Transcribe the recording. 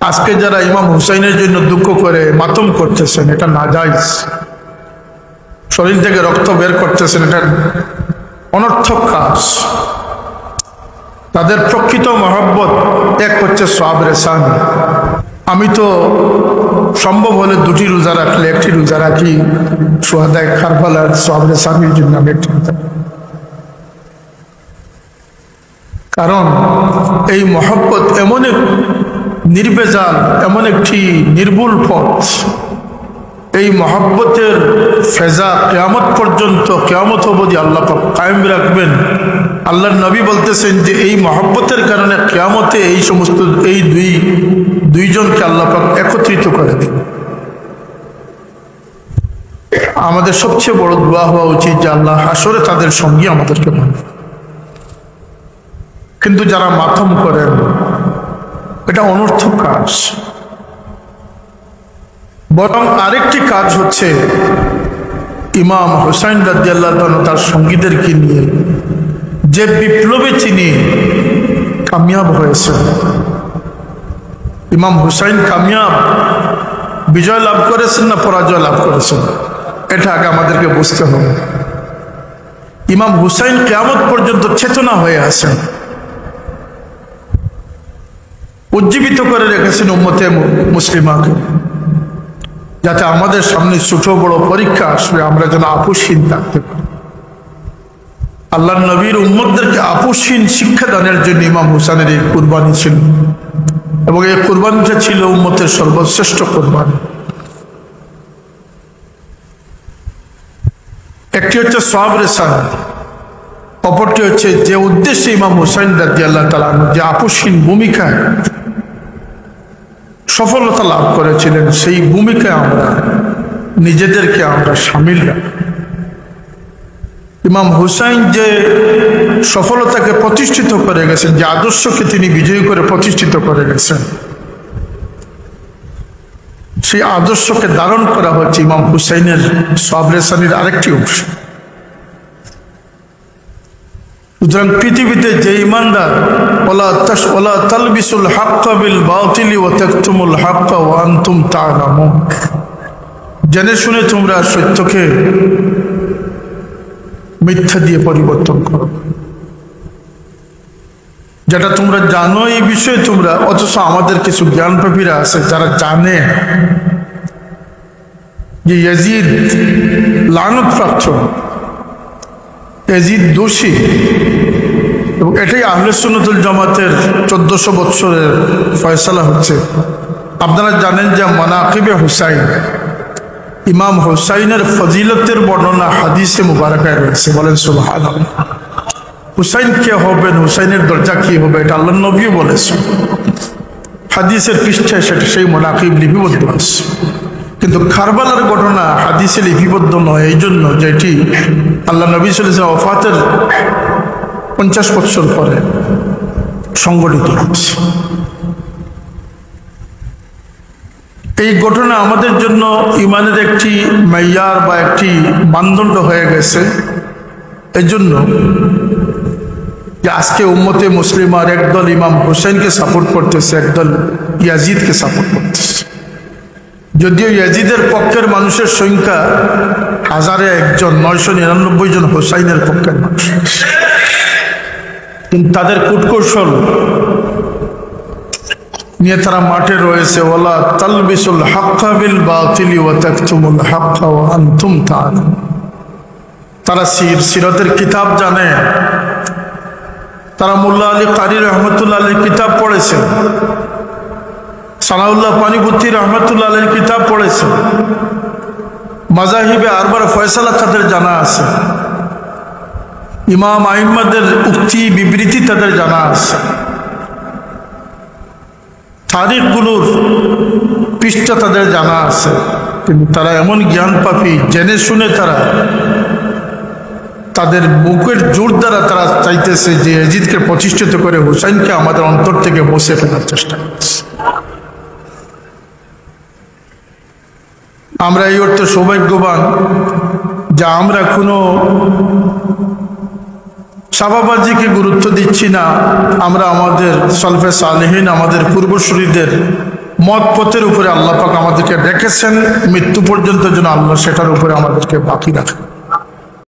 আজকে যারা ইমাম হুসাইনের জন্য দুঃখ করে মাতম করতেছেন, এটা নাজায়েজ। শরীর থেকে রক্ত বের করতেছেন, এটা অনর্থক কাজ। তাদের প্রকৃত মহব্বত এক হচ্ছে সওয়াবে সানি। আমি তো সম্ভব হলে 2টি রোজা রাখলে 1টি রোজা রাখি শুহাদায়ে কারবালার সওয়াবে সানির জন্য। আমি একটি রোজা, কারণ এই মহব্বত এমন এক নির্বেজাল, এমন একটি নির্ভুল পথ। এই মহব্বতের ফেজা কিয়ামত পর্যন্ত, কিয়ামত অবধি আল্লাহ পাক কায়েম রাখবেন। আল্লাহর নবী বলতেছেন যে এই মহব্বতের কারণে কিয়ামতে এই সমস্ত এই দুইজনকে আল্লাহ পাক একত্রিত করে দেন। আমাদের সবচেয়ে বড় দোয়া হওয়া উচিত যে আল্লাহ হাসরে তাদের সঙ্গী আমাদেরকে বানান। কিন্তু যারা মাতম করেন, এটা অনর্থক কাজ। বরং আরেকটি কাজ হচ্ছে ইমাম হুসাইন রাদিয়াল্লাহু তাআলা তার সঙ্গীদেরকে নিয়ে যে বিপ্লবে তিনি কামিয়াব হয়েছেন। ইমাম হুসাইন কামিয়াব, বিজয় লাভ করেছেন না পরাজয় লাভ করেছেন, এটা আগে আমাদেরকে বুঝতে হবে। ইমাম হুসাইন কিয়ামত পর্যন্ত চেতনা হয়ে আছেন, উজ্জীবিত করে রেখেছেন উম্মতে মুসলিমাকে, যাতে আমাদের সামনে ছোট বড় পরীক্ষা আসবে আমরা যেন আপোষহীন থাকতে পারি। আল্লাহ নবীর উম্মতদেরকে আপোষহীন শিক্ষা দানের জন্য ইমাম হুসাইনের এই কুরবানি ছিল, এবং এই কুরবানিটা ছিল উম্মতের সর্বশ্রেষ্ঠ কুরবানি। একটি হচ্ছে সওয়াবে সানি, অপরটি হচ্ছে যে উদ্দেশ্যে ইমাম হুসাইন রাদিয়াল্লাহু তাআলা যে আপোষহীন ভূমিকায় সফলতা লাভ করেছিলেন, সেই ভূমিকায় আমরা নিজেদেরকে আমরা সামিল রাখি। ইমাম হুসাইন যে সফলতাকে প্রতিষ্ঠিত করে গেছেন, যে আদর্শকে তিনি বিজয়ী করে প্রতিষ্ঠিত করে গেছেন, সেই আদর্শকে ধারণ করা হচ্ছে ইমাম হুসাইনের সওয়াবে সানির আরেকটি অংশ। সুতরাং পৃথিবীতে যে ইমানদার ওয়ালা তালবিসুল হাক্কা বিল বাতিলি ওয়া তাকতুমুল হাক্কা ওয়া আনতুম তা'লামুন, জেনে শুনে তোমরা সত্যকে মিথ্যা দিয়ে পরিবর্তন করো। যেটা তোমরা জানো এই বিষয়ে তোমরা, অথচ আমাদের কিছু জ্ঞানপাপীরা আছে যারা জানে যে ইয়াজিদ লানতপ্রাপ্ত, ইয়াজিদ দোষী, এবং এটাই আহলে সুন্নাত ওয়াল জামাতের 1400 বৎসরের ফয়সালা হচ্ছে। আপনারা জানেন যে মানাকিবে হুসাইন, ইমাম হুসাইনের ফজিলতের বর্ণনা হাদিসে মুবারাকায় রয়েছে। বলেন সুবহানাল্লাহ। হুসাইন কে হবেন, হুসাইনের দরজা কি হবে, এটা আল্লাহর নবী বলেছেন। হাদিসের পৃষ্ঠায় সেটা সেই মানাকিব লিপিবদ্ধ আছে। কিন্তু কারবালার ঘটনা হাদিসে লিপিবদ্ধ নয়, এই জন্য যে এটি আল্লাহ নবী সাল্লাল্লাহু আলাইহি ওয়াসাল্লাম ওফাতের 50 বছর পরে সংগঠিত হচ্ছে। এই ঘটনা আমাদের জন্য ইমানের একটি মাইয়ার বা একটি মানদণ্ড হয়ে গেছে। এই জন্য যে আজকে উম্মতে মুসলিমার একদল ইমাম হুসাইনকে সাপোর্ট করতেছে, একদল ইয়াজিদকে সাপোর্ট করতেছে। যদিও ইয়াজিদের পক্ষের মানুষের সংখ্যা 1000-এ 1 999 জন হুসাইনের পক্ষের মানুষ, কিন্তু তাদের কূটকৌশল নিয়ে তারা মাঠে রয়েছে। ওয়ালা তালবিসুল হাক্কা বিল বাতিলি ওয়া তাকতুমুল হাক্কা ওয়া আনতুম তা'লামুন। তারা সিরাতের কিতাব জানে, তারা মোল্লা আলী কারি রহমতুল্লাহ আলীর কিতাব পড়েছে, সানাউল্লাহ পানিপতি রহমতুল্লাহ আলীর কিতাব পড়েছে, মাযাহিবে আরবার ফয়সালা তাদের জানা আছে, ইমাম আইম্মাদের উক্তি বিবৃতি তাদের জানা আছে, তারিখগুলোর পৃষ্ঠা তাদের জানা আছে। কিন্তু তারা এমন জ্ঞান পাপী, জেনে শুনে তারা তাদের বুকের জোর দ্বারা তারা চাইতেছে যে ইয়াজিদকে প্রতিষ্ঠিত করে হুসাইনকে আমাদের অন্তর থেকে মুছে ফেলার চেষ্টা করছে। আমরা এই অর্থে সৌভাগ্যবান যে আমরা কোনো সাবাবাজিকে গুরুত্ব দিচ্ছি না। আমরা আমাদের সলফে সালেহিন, আমাদের পূর্বসূরীদের মত পথের উপরে আল্লাহ পাক আমাদেরকে রেখেছেন, মৃত্যু পর্যন্ত যেন আল্লাহ সেটার উপরে আমাদেরকে বাকি রাখেন।